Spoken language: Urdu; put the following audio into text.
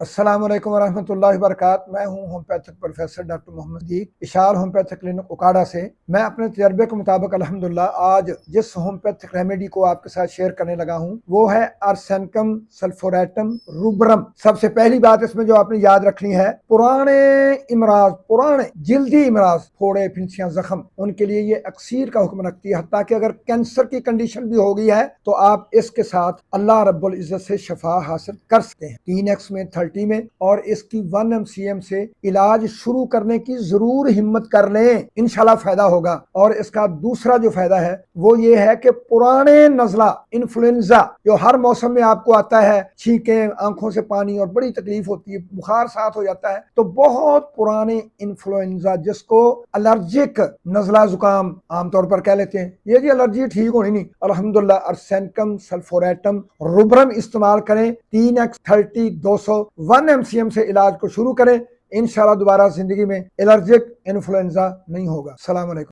السلام علیکم ورحمۃ اللہ وبرکاتہ۔ میں ہوں ہومیوپیتھک پروفیسر ڈاکٹر محمد دیق، اشار ہومیوپیتھک کلینک اکاڑا سے۔ میں اپنے تجربے کے مطابق الحمدللہ آج جس ہومیوپیتھک ریمیڈی کو آپ کے ساتھ شیئر کرنے لگا ہوں وہ ہے ارسینکم سلفوریٹم روبرم۔ سب سے پہلی بات اس میں جو آپ نے یاد رکھنی ہے، پرانے امراض، پرانے جلدی امراض، پھوڑے، پھنسیاں، زخم، ان کے لیے یہ اکسیر کا حکم رکھتی ہے۔ حتیٰ کہ اگر کینسر کی کنڈیشن بھی ہو گئی ہے تو آپ اس کے ساتھ اللہ رب العزت سے شفا حاصل کر سکتے ہیں۔ 3x میں 30 میں، اور اس کی 1 MCM سے علاج شروع کرنے کی ضرور ہمت کر لیں، انشاءاللہ فائدہ ہوگا۔ اور اس کا دوسرا جو فائدہ ہے وہ یہ ہے کہ پرانے نزلہ، انفلوئنزا جو ہر موسم میں آپ کو آتا ہے، چھینکیں، آنکھوں سے پانی اور بڑی تکلیف ہوتی ہے، بخار ساتھ ہو جاتا ہے، تو بہت پرانے انفلوئنزا جس کو الرجک نزلہ زکام عام طور پر کہہ لیتے ہیں، یہ جی الرجی ٹھیک ہونی نہیں، الحمدللہ ارسینکم سلفوریٹم روبرم استعمال کریں، 3x 30 200 1 MCM سے علاج کو شروع کریں، انشاءاللہ دوبارہ زندگی میں الرجک انفلوئنزا نہیں ہوگا۔ السلام علیکم۔